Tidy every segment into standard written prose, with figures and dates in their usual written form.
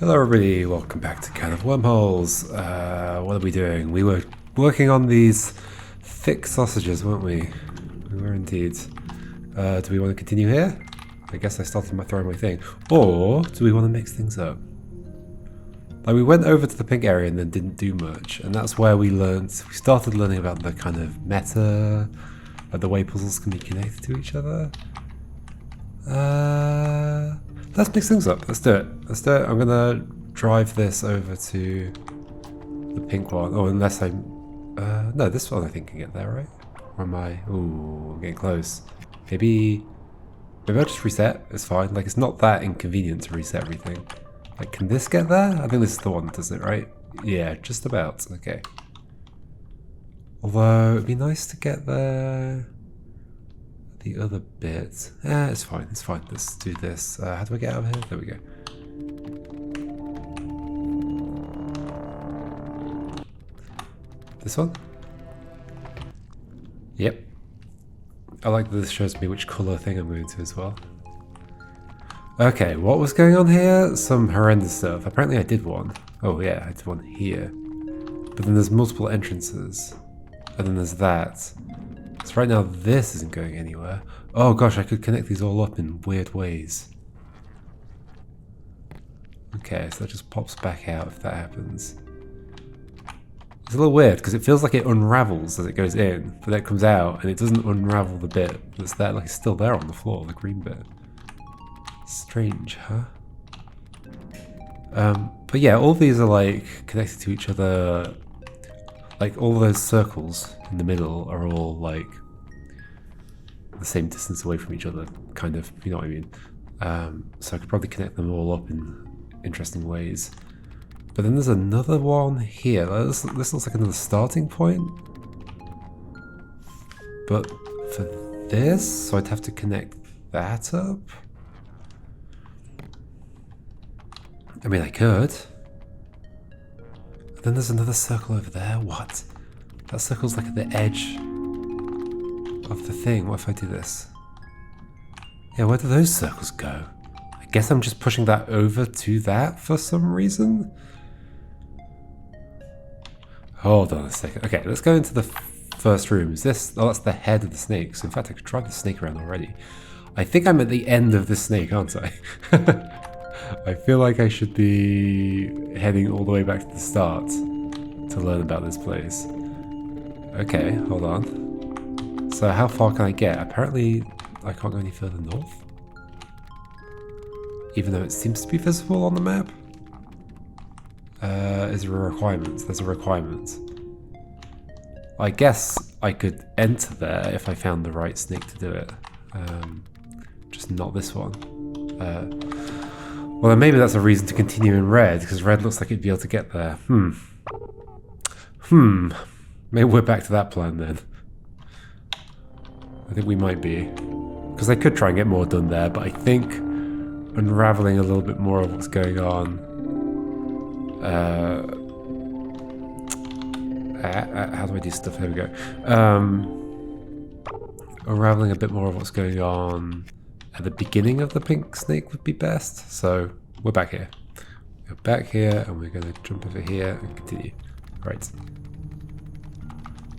Hello everybody, welcome back to Kind of Wormholes. What are we doing? We were working on these thick sausages, weren't we? We were indeed. Do we want to continue here? I guess I started throwing my thing. Or do we want to mix things up? Like we went over to the pink area and then didn't do much, and that's where we started learning about the kind of meta, like the way puzzles can be connected to each other. Let's mix things up. Let's do it. Let's do it. I'm gonna drive this over to the pink one. Oh, unless no, this one I think can get there, right? Or am I? Ooh, I'm getting close. Maybe I'll just reset. It's fine. Like, it's not that inconvenient to reset everything. Like, can this get there? I think this is the one that does it, right? Yeah, just about. Okay. Although, it'd be nice to get there. The other bit. It's fine. It's fine. Let's do this. How do I get out of here? There we go. This one? Yep. I like that this shows me which colour thing I'm going to as well. Okay, what was going on here? Some horrendous stuff. Apparently I did one. Oh yeah, I did one here. But then there's multiple entrances. And then there's that. So right now this isn't going anywhere. Oh gosh, I could connect these all up in weird ways. Okay, so that just pops back out if that happens. It's a little weird because it feels like it unravels as it goes in, but then it comes out and it doesn't unravel the bit that's there, like it's still there on the floor, the green bit. Strange, huh? But yeah, all of these are like connected to each other. Like all of those circles in the middle are all like the same distance away from each other, kind of, you know what I mean? So I could probably connect them all up in interesting ways. But then there's another one here. This looks like another starting point. But for this, so I'd have to connect that up. I mean, I could. But then there's another circle over there. What? That circle's like at the edge of the thing. What if I do this? Yeah, where do those circles go? I guess I'm just pushing that over to that for some reason. Hold on a second. Okay, let's go into the first room. Is this? Oh, that's the head of the snake. So in fact, I could drive the snake around already. I think I'm at the end of the snake, aren't I? I feel like I should be heading all the way back to the start to learn about this place. Okay, hold on. So how far can I get? Apparently, I can't go any further north. Even though it seems to be visible on the map. Is there a requirement? There's a requirement. I guess I could enter there if I found the right snake to do it. Just not this one. Well, then maybe that's a reason to continue in red, because red looks like it'd be able to get there. Maybe we're back to that plan then. I think we might be. Because I could try and get more done there, but I think unraveling a little bit more of what's going on. How do I do stuff? Here we go. Unraveling a bit more of what's going on at the beginning of the pink snake would be best. So we're back here. We're back here and we're going to jump over here and continue. Right.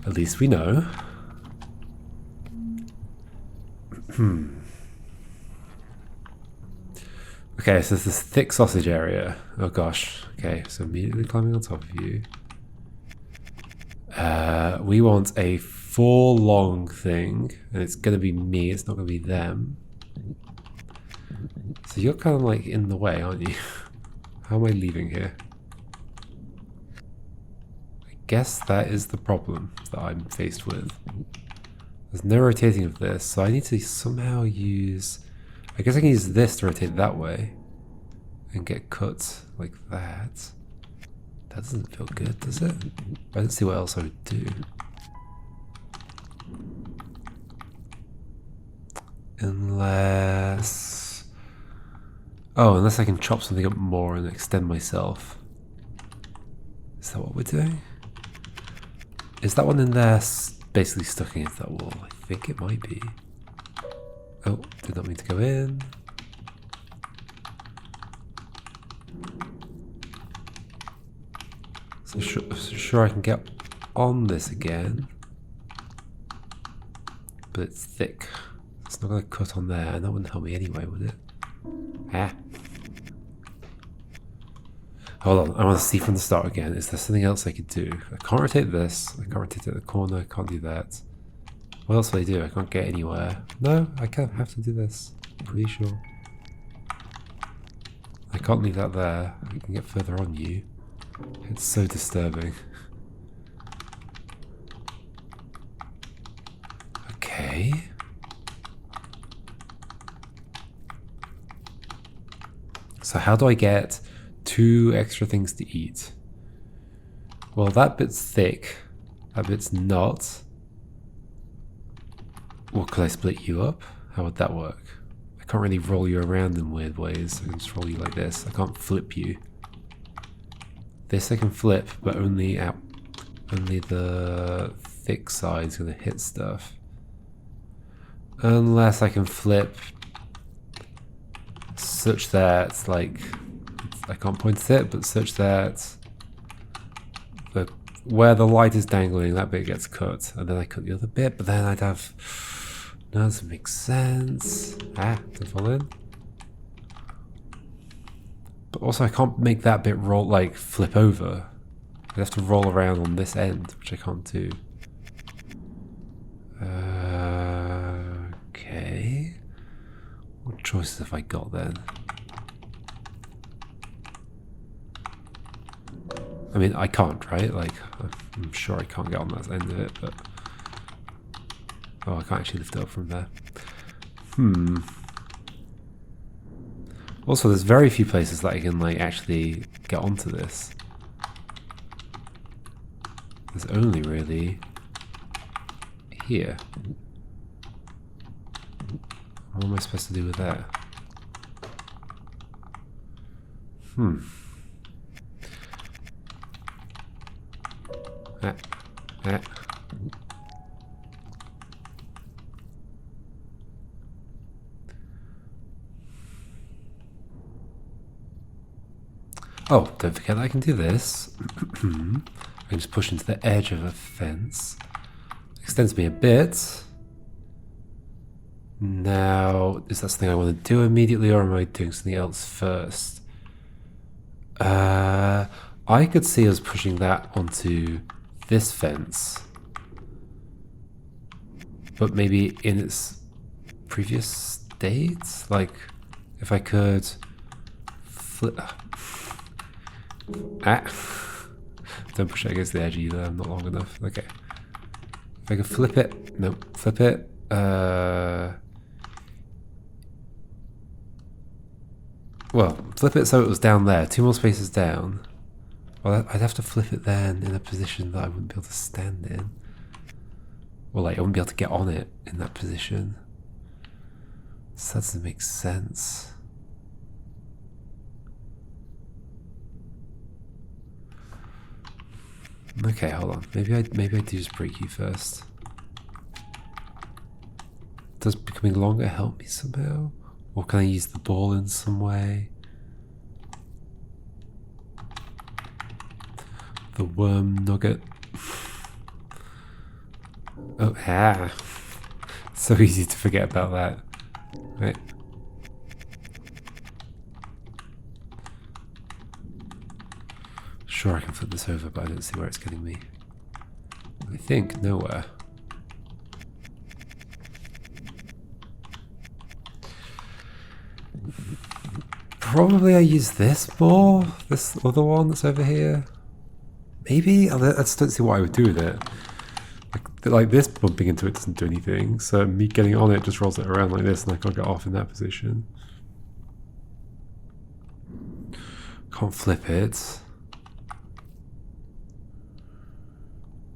At least we know. Okay, so there's this thick sausage area. Oh gosh. Okay, so immediately climbing on top of you. We want a 4 long thing, and it's going to be me, it's not going to be them. So you're kind of like in the way, aren't you? How am I leaving here? I guess that is the problem that I'm faced with. There's no rotating of this, so I need to somehow use... I guess I can use this to rotate that way and get cut like that. That doesn't feel good, does it? I don't see what else I would do. Unless... Oh, unless I can chop something up more and extend myself. Is that what we're doing? Is that one in there basically stuck against that wall? I think it might be. Oh, did not mean to go in. Sure I can get on this again. But it's thick. It's not going to cut on there, and that wouldn't help me anyway, would it? Ah. Hold on, I want to see from the start again. Is there something else I could do? I can't rotate this. I can't rotate the corner. I can't do that. What else do I do? I can't get anywhere. No, I can't have to do this. I'm pretty sure. I can't leave that there. I can get further on you. It's so disturbing. Okay. So how do I get 2 extra things to eat? Well, that bit's thick. That bit's not. Well, could I split you up? How would that work? I can't really roll you around in weird ways. I can just roll you like this. I can't flip you. This I can flip, but only the thick side's gonna hit stuff. Unless I can flip such that, like, I can't point at it, but such that where the light is dangling, that bit gets cut, and then I cut the other bit, but then I'd have... No, that doesn't make sense. Ah, did fall in. But also I can't make that bit roll, like, flip over. I'd have to roll around on this end, which I can't do. Okay. What choices have I got then? I mean, I can't, right? Like, I'm sure I can't get on that end of it, but... Oh, I can't actually lift it up from there. Also, there's very few places that I can, like, actually get onto this. There's only really... here. What am I supposed to do with that? Oh, don't forget that I can do this. I can just push into the edge of a fence. Extends me a bit. Now, is that something I want to do immediately, or am I doing something else first? I could see us pushing that onto this fence. But maybe in its previous state? Like, if I could flip... Don't push it against the edge either, I'm not long enough. Okay. If I could flip it... No, flip it. Well, flip it so it was down there. 2 more spaces down. Well, I'd have to flip it then in a position that I wouldn't be able to stand in. Well, like, I wouldn't be able to get on it in that position. So that doesn't make sense. Okay, hold on. Maybe I do just break you first. Does becoming longer help me somehow? Or can I use the ball in some way? The worm nugget. Oh, ah. So easy to forget about that. Right. Sure, I can flip this over, but I don't see where it's getting me. I think nowhere. Probably I use this more. This other one that's over here. Maybe? I just don't see what I would do with it. Like this bumping into it doesn't do anything, so me getting on it just rolls it around like this and I can't get off in that position. Can't flip it.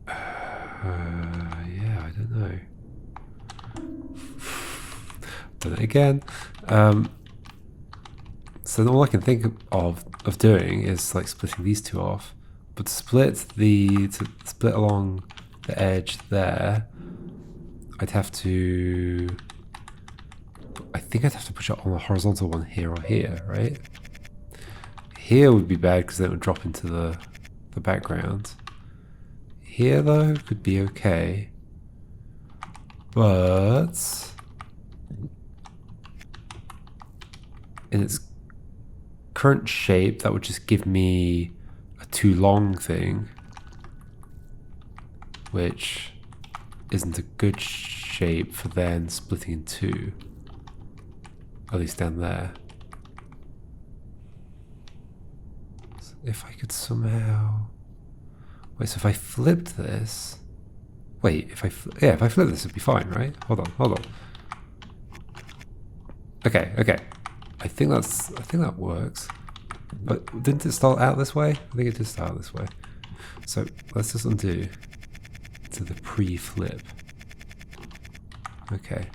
Yeah, I don't know. Done it again. So all I can think of doing is like splitting these two off. But to split along the edge there, I'd have to... I think I'd have to push it on a horizontal one here or here, right? Here would be bad because then it would drop into the for background. Here though could be okay, but in its current shape that would just give me a too long thing, which isn't a good shape for then splitting in two, at least down there. So if I could somehow... Wait, so if I flipped this... Wait, if I flip this, it'd be fine, right? Hold on. Okay. I think that works. But didn't it start out this way? I think it did start this way. So let's just undo to the pre-flip. Okay.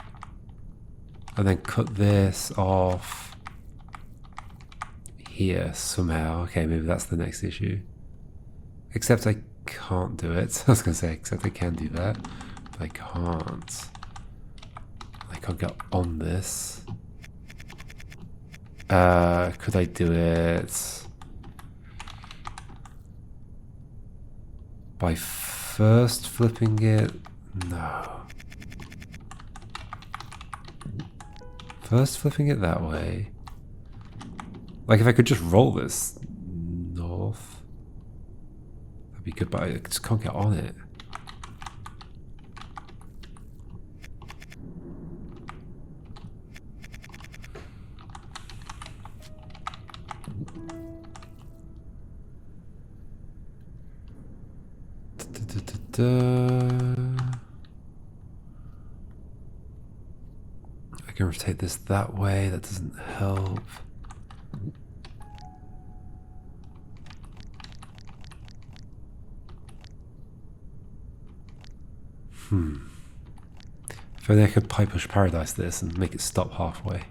And then cut this off here somehow. Okay, maybe that's the next issue. Except I can't do it. I was going to say, except I can do that. But I can't. I can't get on this. Could I do it by first flipping it? No. First flipping it that way. Like if I could just roll this north, that'd be good, but I just can't get on it. I can rotate this that way, that doesn't help. If only I could pipe push paradise this and make it stop halfway.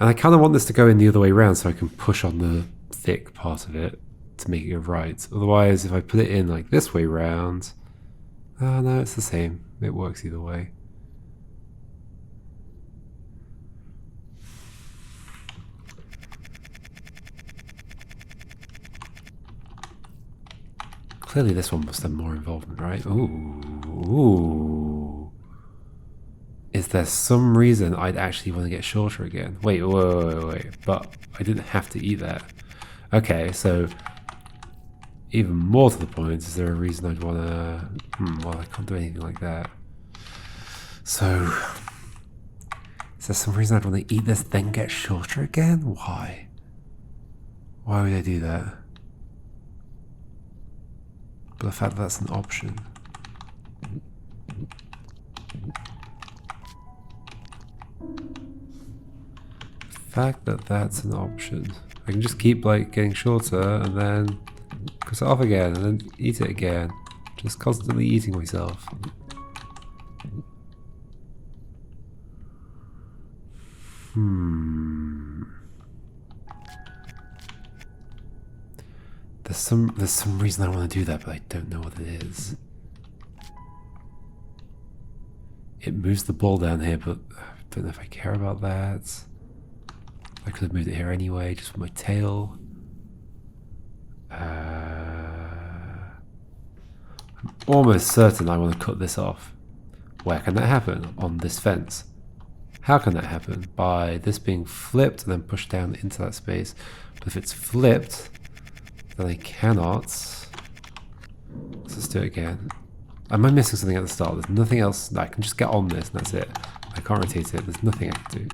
And I kind of want this to go in the other way around so I can push on the thick part of it to make it go right. Otherwise, if I put it in like this way round... Oh no, it's the same. It works either way. Clearly this one must have more involvement, right? Ooh. Is there some reason I'd actually want to get shorter again? Wait. But I didn't have to eat that. Okay, so even more to the point, is there a reason I'd want to... well, I can't do anything like that. So, is there some reason I'd want to eat this, then get shorter again? Why? Why would I do that? But the fact that that's an option. Fact that that's an option. I can just keep like getting shorter and then cut it off again and then eat it again. Just constantly eating myself. There's some reason I want to do that, but I don't know what it is. It moves the ball down here, but I don't know if I care about that. I could have moved it here anyway, just with my tail. I'm almost certain I want to cut this off. Where can that happen? On this fence. How can that happen? By this being flipped and then pushed down into that space. But if it's flipped, then I cannot. Let's just do it again. Am I missing something at the start? There's nothing else. No, I can just get on this and that's it. I can't rotate it. There's nothing I can do.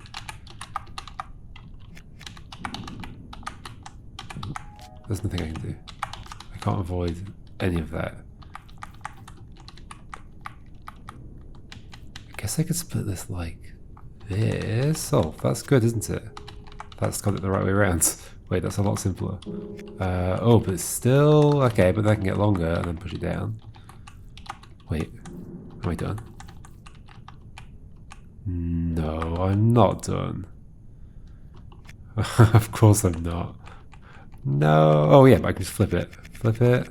There's nothing I can do. I can't avoid any of that. I guess I could split this like this. Oh, that's good, isn't it? That's got it the right way around. Wait, that's a lot simpler. Oh, but it's still... Okay, but I can get longer and then push it down. Wait, am I done? No, I'm not done. Of course I'm not. No. Oh yeah, but I can just flip it. Flip it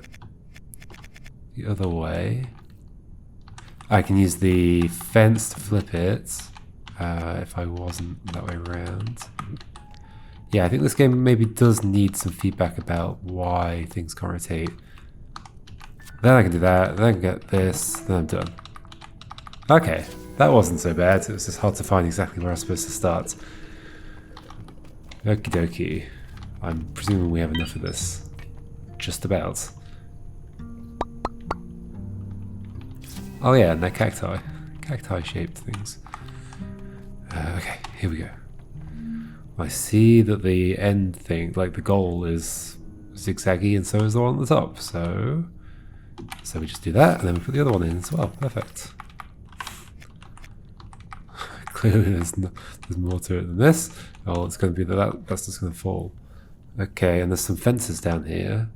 the other way. I can use the fence to flip it. if I wasn't that way around. Yeah, I think this game maybe does need some feedback about why things can't rotate. Then I can do that, then I can get this, then I'm done. Okay, that wasn't so bad. It was just hard to find exactly where I was supposed to start. Okie dokie. I'm presuming we have enough of this. Just about. Oh yeah, and they're cacti. Cacti-shaped things. Okay, here we go. I see that the end thing, like the goal, is zigzaggy, and so is the one at the top. So we just do that, and then we put the other one in as well. Perfect. Clearly, there's more to it than this. Oh, it's going to be that's just going to fall. Okay, and there's some fences down here.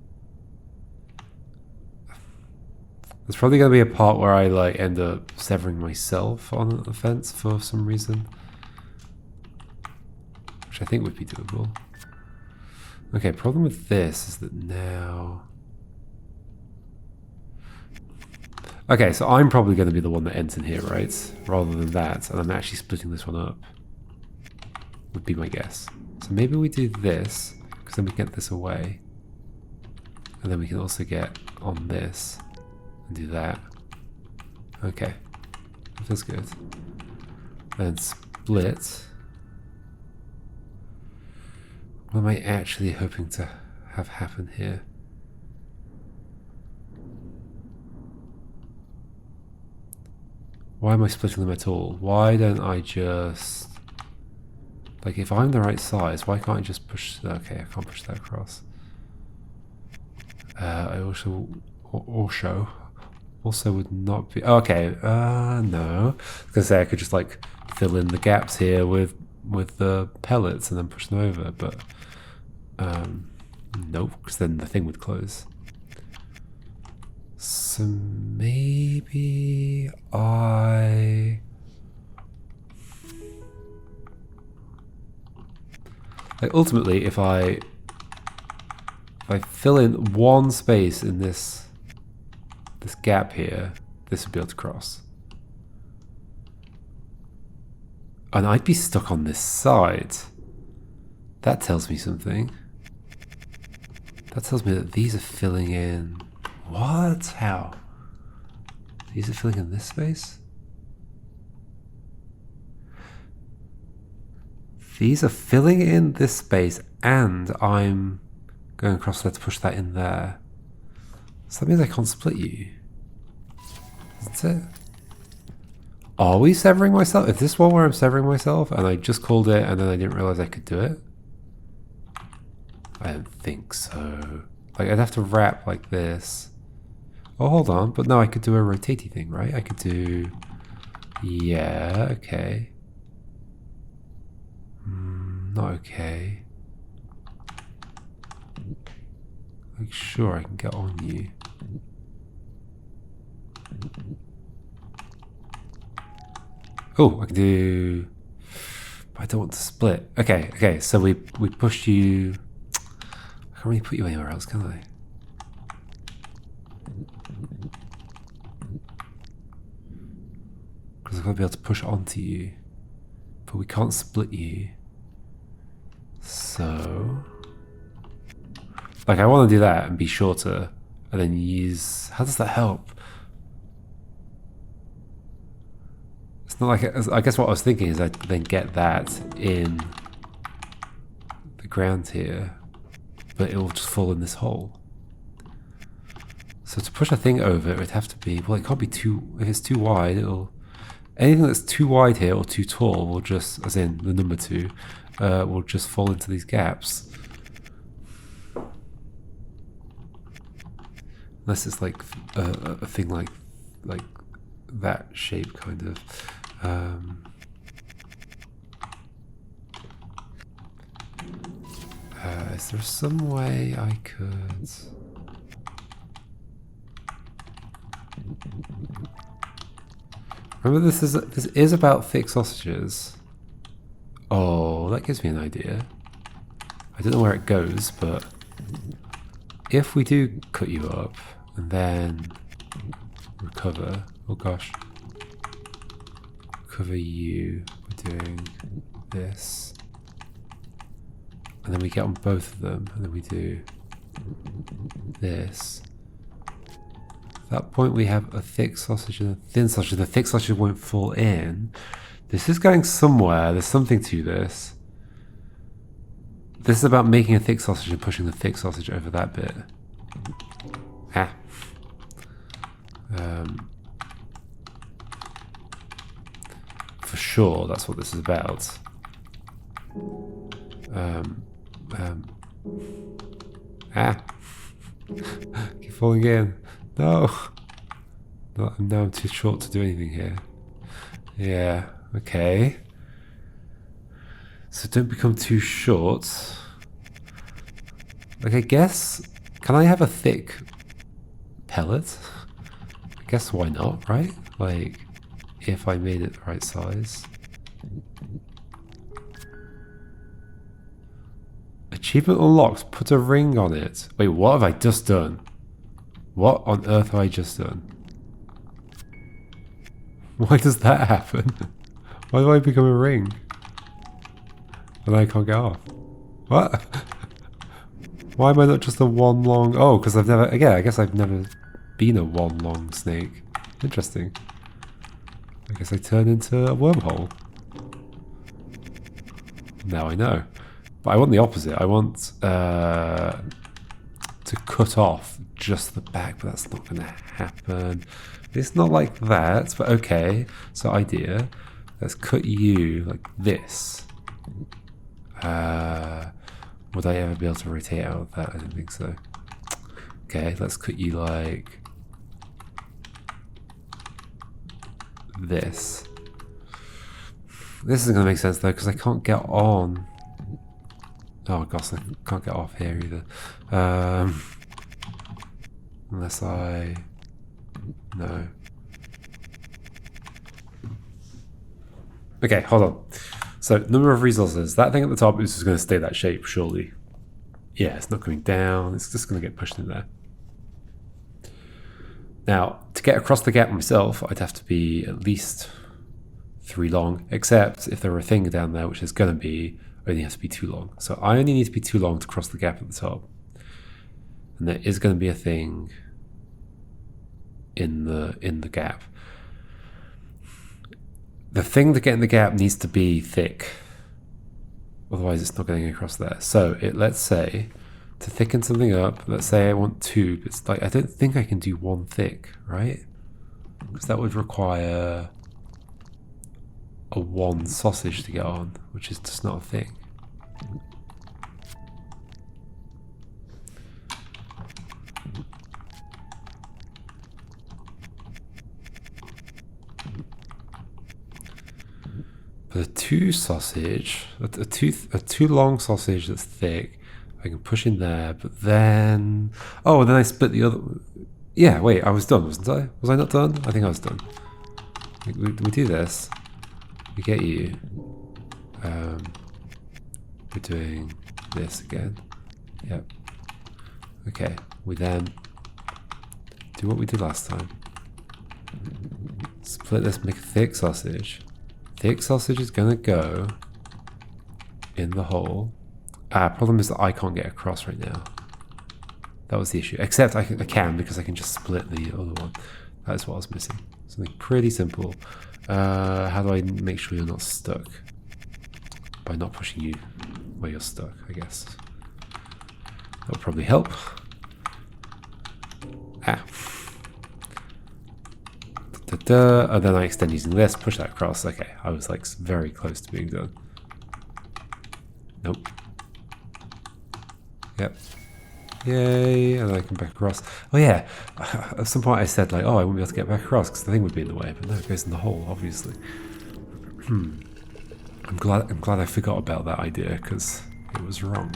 There's probably going to be a part where I like end up severing myself on a fence for some reason, which I think would be doable. Okay, problem with this is that now... Okay, so I'm probably going to be the one that ends in here, right? Rather than that, and I'm actually splitting this one up. Would be my guess. So maybe we do this, because then we get this away. And then we can also get on this, and do that. Okay, that feels good. Then split. What am I actually hoping to have happen here? Why am I splitting them at all? Why don't I just... Like, if I'm the right size, why can't I just push... Okay, I can't push that across. I also would not be... Okay, no. I was gonna say I could just, like, fill in the gaps here with the pellets and then push them over, but... nope, because then the thing would close. So maybe I... Like ultimately, if I fill in one space in this gap here, this would be able to cross. And I'd be stuck on this side. That tells me something. That tells me that these are filling in... What? How? These are filling in this space? These are filling in this space, and I'm going across there to push that in there. So that means I can't split you. Isn't it? Are we severing myself? Is this one where I'm severing myself and I just called it and then I didn't realize I could do it? I don't think so. Like, I'd have to wrap like this. Oh, hold on. But no, I could do a rotatey thing, right? I could do... Yeah, okay. Not okay. Like, sure, I can get on you. Oh, I can do... But I don't want to split. Okay, so we pushed you... I can't really put you anywhere else, can I? Because I've got to be able to push onto you. But we can't split you. So... Like, I want to do that and be shorter. And then use... How does that help? It's not like... I guess what I was thinking is I'd then get that in the ground here. But it will just fall in this hole. So to push a thing over, it would have to be... Well, it can't be too... If it's too wide, it'll... Anything that's too wide here or too tall will just... As in, the number 2... will just fall into these gaps. Unless it's like a thing like that shape, kind of. Is there some way I could... Remember, this is about thick sausages. Oh, that gives me an idea. I don't know where it goes, but if we do cut you up and then recover, oh gosh, cover you. We're doing this. And then we get on both of them, and then we do this. At that point we have a thick sausage and a thin sausage. The thick sausage won't fall in. This is going somewhere. There's something to this. This is about making a thick sausage and pushing the thick sausage over that bit. Ah. For sure, that's what this is about. Keep falling in. No. Now I'm too short to do anything here. Yeah, okay. So don't become too short. Like, I guess, can I have a thick pellet? I guess why not, right? Like, if I made it the right size. Achievement unlocked, put a ring on it. Wait, what have I just done? What on earth have I just done? Why does that happen? Why do I become a ring? And I can't get off. What? Why am I not just a one long... Oh, because I've never... Again, I guess I've never been a one long snake. Interesting. I guess I turn into a wormhole. Now I know. But I want the opposite. I want to cut off just the back, but that's not going to happen. It's not like that, but okay. So idea, let's cut you like this. Would I ever be able to rotate out of that? I don't think so. Okay, let's cut you like this. This isn't going to make sense though, because I can't get on. Oh gosh, I can't get off here either. Unless I... No. Okay, hold on. So, number of resources. That thing at the top is just going to stay that shape, surely. Yeah, it's not coming down. It's just going to get pushed in there. Now, to get across the gap myself, I'd have to be at least 3 long. Except if there were a thing down there, which is going to be, only has to be 2 long. So I only need to be 2 long to cross the gap at the top. And there is going to be a thing in the gap. The thing to get in the gap needs to be thick. Otherwise it's not getting across there. So let's say, to thicken something up, let's say I want 2, but it's like, I don't think I can do 1 thick, right? Because that would require a 1 sausage to get on, which is just not a thing. But a 2 sausage, a two long sausage that's thick, I can push in there, but then... Oh, and then I split the other... Yeah, wait, I was done, wasn't I? Was I not done? I think I was done. We do this. We get you. We're doing this again. Yep. Okay, we then do what we did last time. Split this, make a thick sausage. Thick sausage is gonna go in the hole. Problem is that I can't get across right now. That was the issue. Except I can because I can just split the other one. That is what I was missing. Something pretty simple. How do I make sure you're not stuck? By not pushing you where you're stuck, I guess. That would probably help. And then I extend using this, push that across. Okay, I was like very close to being done. Nope. Yep. Yay, and then I come back across. Oh yeah, at some point I said like, oh, I won't be able to get back across because the thing would be in the way, but no, it goes in the hole, obviously. I'm glad I forgot about that idea because it was wrong.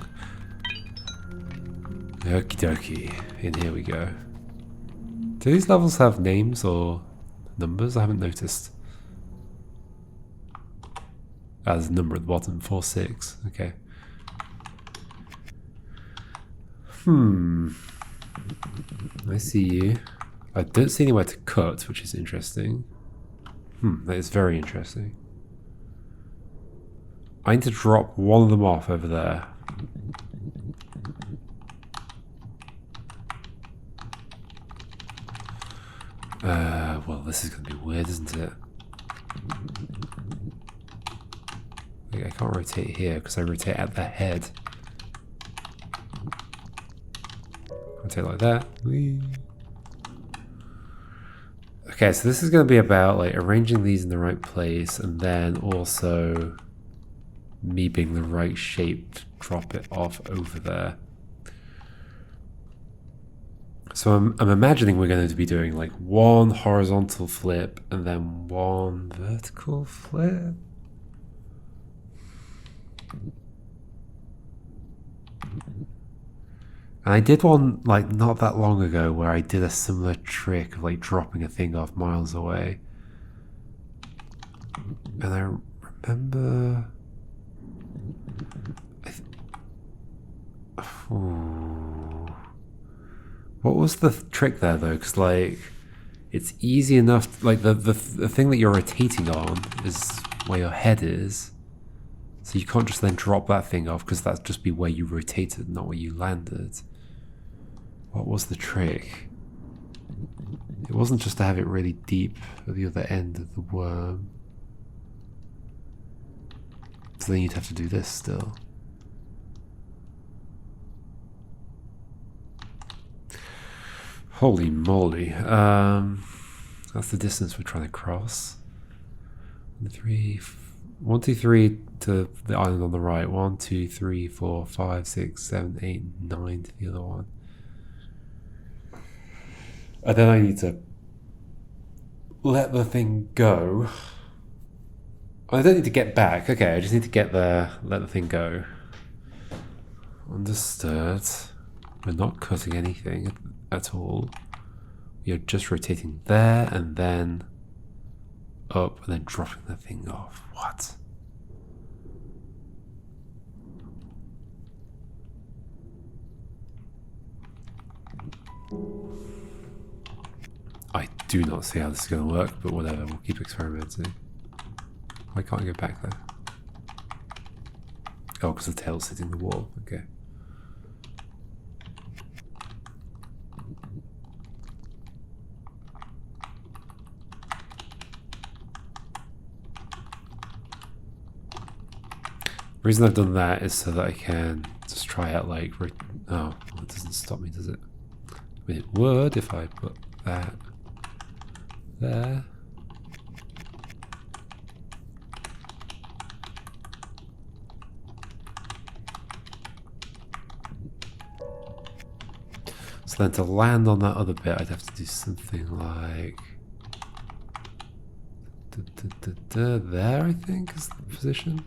Okie dokie, in here we go. Do these levels have names or numbers? I haven't noticed. There's a number at the bottom, 4, 6. Okay. I see you. I don't see anywhere to cut, which is interesting. That is very interesting. I need to drop one of them off over there. Well, this is going to be weird, isn't it? I can't rotate here because I rotate at the head. Rotate like that. Whee. Okay, so this is going to be about like arranging these in the right place, and then also me being the right shape to drop it off over there. So I'm imagining we're going to be doing like one horizontal flip and then one vertical flip. And I did one like not that long ago where I did a similar trick of like dropping a thing off miles away. And I remember... What was the trick there though? Because like, it's easy enough, like the thing that you're rotating on is where your head is. So you can't just then drop that thing off because that'd just be where you rotated, not where you landed. What was the trick? It wasn't just to have it really deep at the other end of the worm. So then you'd have to do this still. Holy moly. That's the distance we're trying to cross. 1, 2, 3 to the island on the right. 1, 2, 3, 4, 5, 6, 7, 8, 9 to the other one. And then I need to let the thing go. I don't need to get back. Okay, I just need to get there, let the thing go. Understood. We're not cutting anything at all. We are just rotating there and then up and then dropping the thing off. What? I do not see how this is going to work, but whatever, we'll keep experimenting. Why can't I go back there? Oh, because the tail's hitting the wall. Okay. The reason I've done that is so that I can just try out like, oh, well, it doesn't stop me, does it? I mean, it would if I put that there. So then to land on that other bit, I'd have to do something like there, I think, is the position.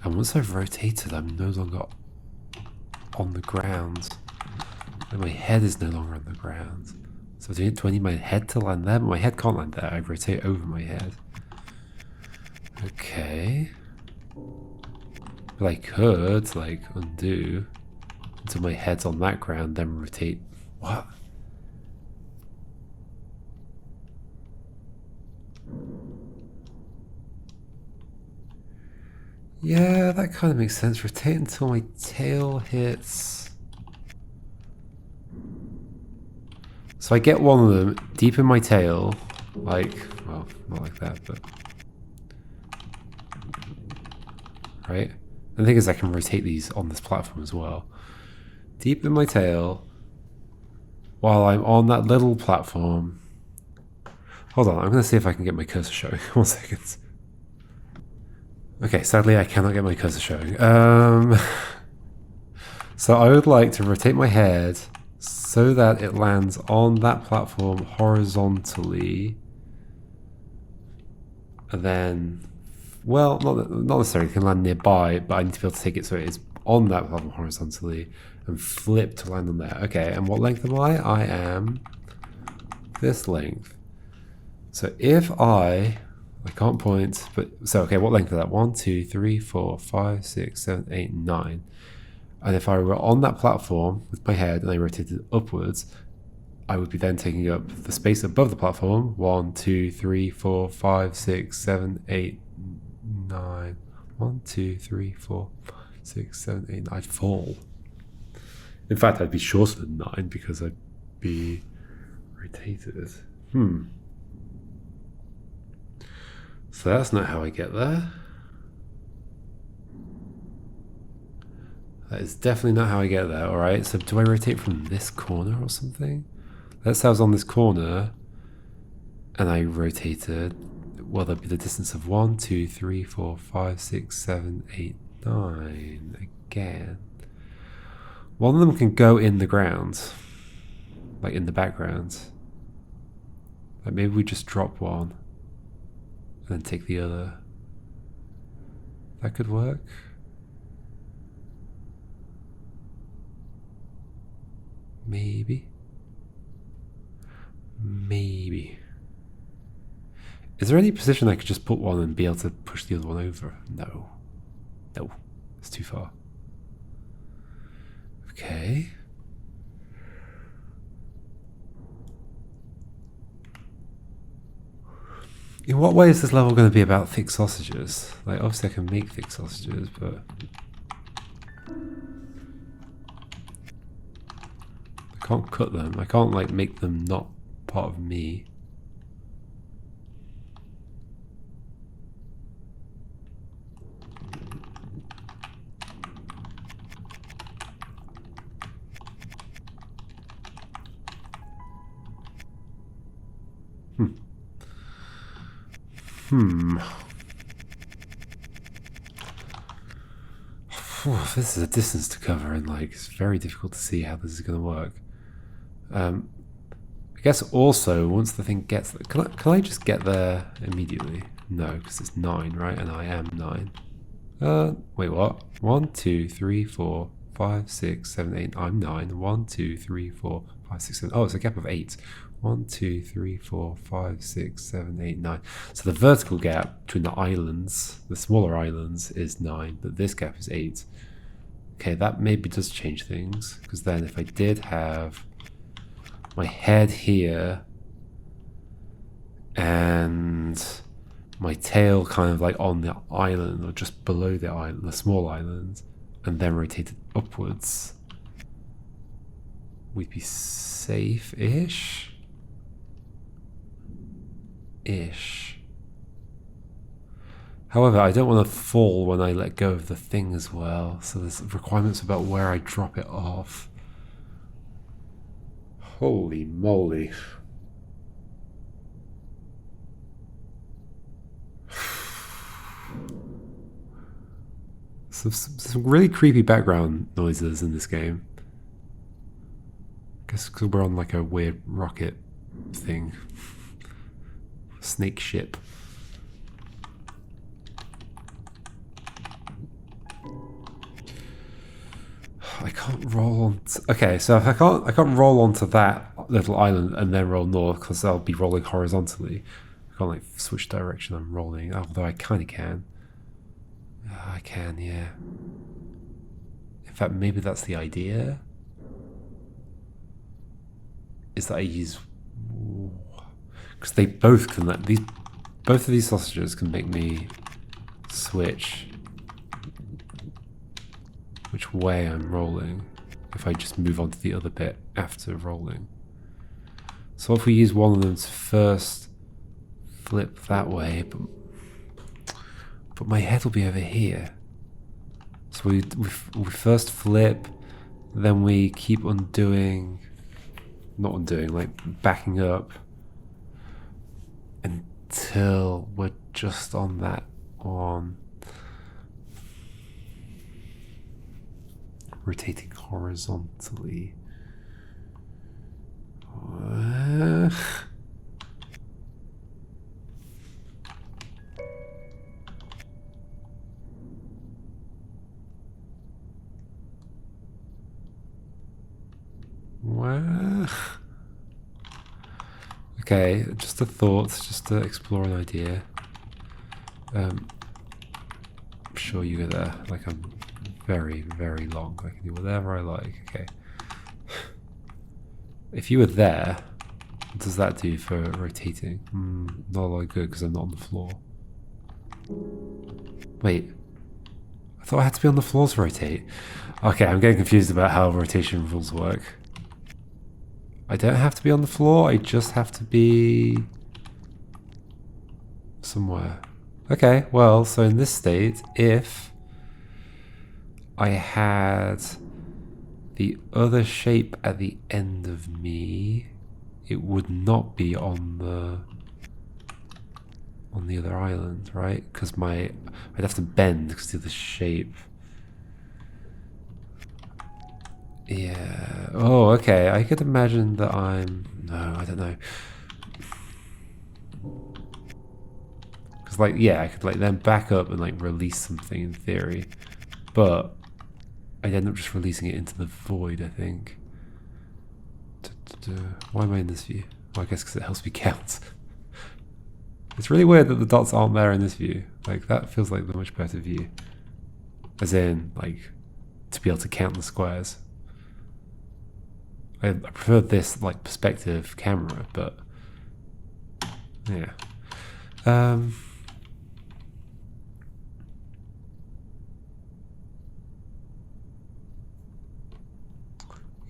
And once I've rotated, I'm no longer on the ground. And my head is no longer on the ground. So do I need my head to land there? But my head can't land there. I rotate over my head. Okay. But I could, like, undo until my head's on that ground, then rotate. What? Yeah, that kind of makes sense. Rotate until my tail hits. So I get one of them deep in my tail, like, well, not like that, but... Right? And the thing is I can rotate these on this platform as well. Deep in my tail, while I'm on that little platform. Hold on, I'm going to see if I can get my cursor showing. 1 second. Okay, sadly I cannot get my cursor showing. So I would like to rotate my head so that it lands on that platform horizontally. And then, well, not necessarily, it can land nearby, but I need to be able to take it so it is on that platform horizontally and flip to land on there. Okay, and what length am I? I am this length. So if I can't point, but so okay, what length is that? 1, 2, 3, 4, 5, 6, 7, 8, 9. And if I were on that platform with my head and I rotated upwards, I would be then taking up the space above the platform. 1, 2, 3, 4, 5, 6, 7, 8, 9. 1, 2, 3, 4, 5, 6, 7, 8, 9. I'd fall. In fact, I'd be shorter than 9 because I'd be rotated. So that's not how I get there. That is definitely not how I get there. Alright, so do I rotate from this corner or something? Let's say I was on this corner and I rotated. Well, that'd be the distance of 1, 2, 3, 4, 5, 6, 7, 8, 9. Again. One of them can go in the ground. Like in the background. Like maybe we just drop one. And then take the other. That could work. Maybe. Maybe. Is there any position I could just put one and be able to push the other one over? No. No. It's too far. Okay. In what way is this level going to be about thick sausages? Like, obviously I can make thick sausages, but I can't cut them. I can't, like, make them not part of me. This is a distance to cover, and like it's very difficult to see how this is going to work. I guess also once the thing gets there, can I just get there immediately? No, because it's 9, right? And I am 9. Wait, what? 1, 2, 3, 4, 5, 6, 7, 8. I'm 9. 1, 2, 3, 4, 5, 6, 7. Oh, it's a gap of 8. 1, 2, 3, 4, 5, 6, 7, 8, 9. So the vertical gap between the islands, the smaller islands, is 9, but this gap is 8. Okay, that maybe does change things, because then if I did have my head here and my tail kind of like on the island or just below the island, the small island, and then rotated upwards, we'd be safe-ish. However, I don't want to fall when I let go of the thing as well, so there's requirements about where I drop it off. Holy moly. Some really creepy background noises in this game. I guess because we're on like a weird rocket thing. Snake ship. I can't roll on. Okay, so if I can't roll onto that little island and then roll north because I'll be rolling horizontally. I can't like switch direction. I'm rolling, although I kind of can. I can, yeah. In fact, maybe that's the idea. Is that I use, because they both can let these. Both of these sausages can make me switch which way I'm rolling if I just move on to the other bit after rolling. So if we use one of them to first flip that way, but my head will be over here. So we first flip, then we keep undoing, not undoing, like backing up until we're just on that one. Rotating horizontally. Okay, just a thought, just to explore an idea. I'm sure you go there, like I'm very, very long. I can do whatever I like, okay. If you were there, what does that do for rotating? Not a lot good because I'm not on the floor. Wait. I thought I had to be on the floor to rotate. Okay, I'm getting confused about how rotation rules work. I don't have to be on the floor, I just have to be somewhere. Okay, well, so in this state, if I had the other shape at the end of me, it would not be on the other island, right? Because I'd have to bend because of the shape. Yeah. Oh, okay. I could imagine that no, I don't know. Because I could then back up and release something in theory, but I'd end up just releasing it into the void, I think. Why am I in this view? Well, I guess because it helps me count. It's really weird that the dots aren't there in this view. That feels like the much better view. As in, to be able to count the squares. I prefer this, perspective camera, but... yeah.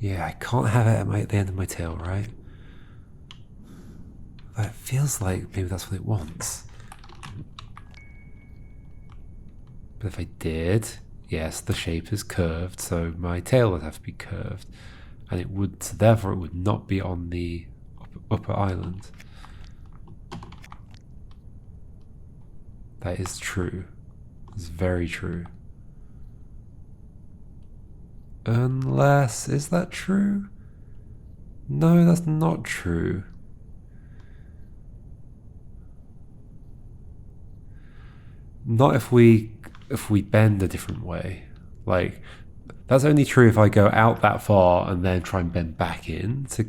Yeah, I can't have it at the end of my tail, right? It feels like maybe that's what it wants. But if I did, yes, the shape is curved, so my tail would have to be curved. And so therefore it would not be on the upper island. That is true. It's very true. Unless, is that true? No, that's not true. Not if we bend a different way. That's only true if I go out that far and then try and bend back in to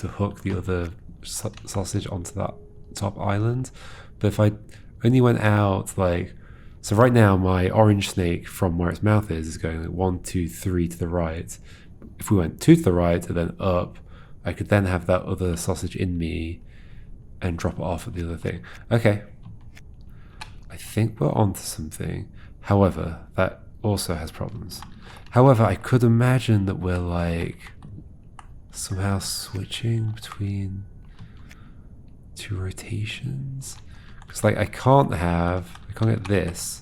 hook the other sausage onto that top island. But if I only went out so right now my orange snake from where its mouth is going 1, 2, 3 to the right. If we went 2 to the right and then up, I could then have that other sausage in me and drop it off at the other thing. Okay. I think we're onto something. However, that also has problems. However, I could imagine that we're somehow switching between 2 rotations. Because I can't get this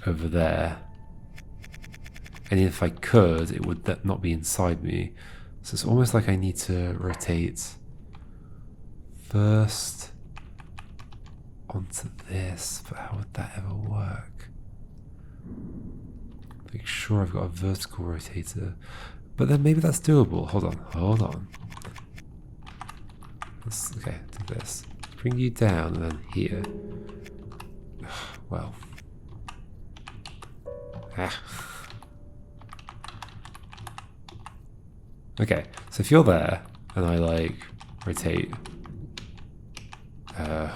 over there. And if I could, it would not be inside me. So it's almost like I need to rotate first onto this, but how would that ever work? Make sure I've got a vertical rotator, but then maybe that's doable. Hold on. Okay, do this. Bring you down and then here. Well. Okay, so if you're there and I rotate,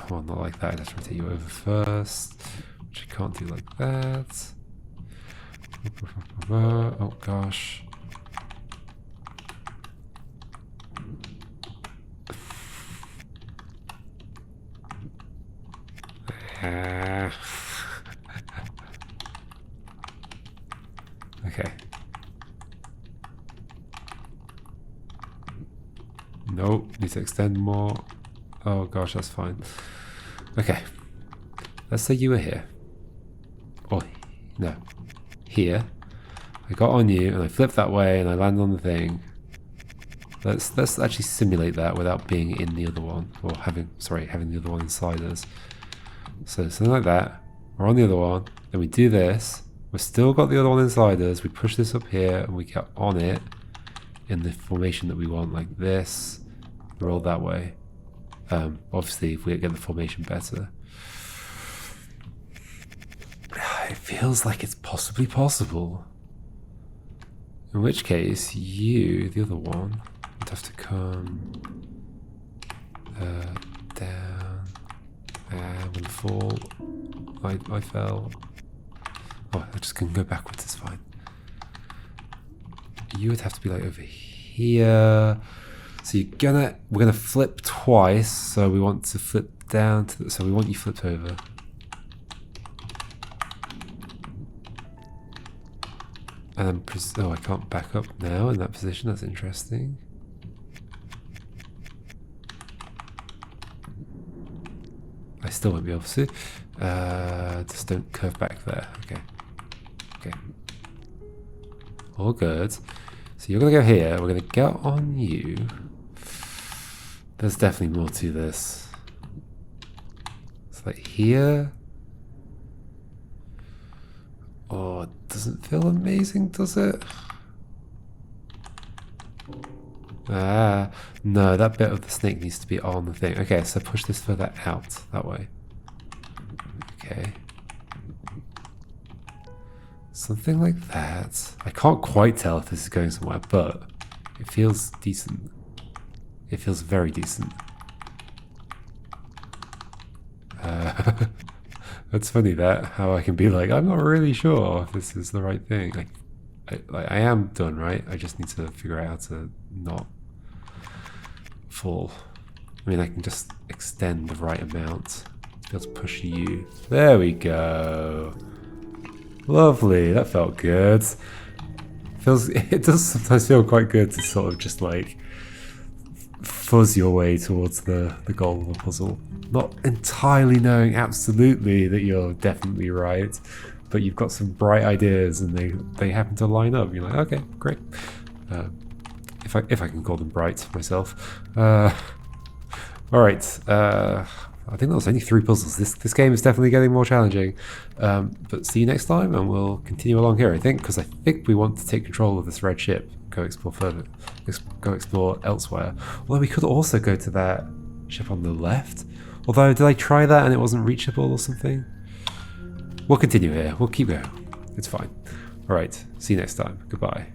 well, not like that. I'd have to rotate you over first, which I can't do like that. Oh gosh. Okay. Nope, need to extend more. Oh gosh, that's fine. Okay. Let's say you were here. Or, no. Here. I got on you and I flipped that way and I landed on the thing. Let's actually simulate that without being in the other one. Or having the other one inside us. So something like that. We're on the other one. Then we do this. We've still got the other one inside us. We push this up here and we get on it in the formation that we want, like this. Roll that way. Obviously, if we get the formation better. It feels like it's possibly possible. In which case, you, the other one, would have to come down. I'm gonna fall. I fell. Oh, I just can go backwards, it's fine. You would have to be over here. So we're gonna flip twice. So we want to flip down to. So we want you flipped over. And then, oh, I can't back up now in that position. That's interesting. I still won't be able to. Just don't curve back there. Okay. Okay. All good. So you're gonna go here. We're gonna get on you. There's definitely more to this. It's like here. Oh, it doesn't feel amazing, does it? Ah, no, that bit of the snake needs to be on the thing. Okay, so push this further out, that way. Okay. Something like that. I can't quite tell if this is going somewhere, but it feels decent. It feels very decent. That's funny how I can be like, I'm not really sure if this is the right thing. I am done, right? I just need to figure out how to not fall. I mean, I can just extend the right amount to be able to push you. There we go. Lovely, that felt good. It does sometimes feel quite good to sort of just like fuzz your way towards the goal of a puzzle. Not entirely knowing absolutely that you're definitely right, but you've got some bright ideas and they happen to line up. You're like, okay, great. If I can call them bright myself. All right. I think that was only 3 puzzles. This game is definitely getting more challenging. But see you next time, and we'll continue along here, I think, because I think we want to take control of this red ship. Go explore further. Go explore elsewhere. Although we could also go to that ship on the left. Although, did I try that and it wasn't reachable or something? We'll continue here. We'll keep going. It's fine. All right. See you next time. Goodbye.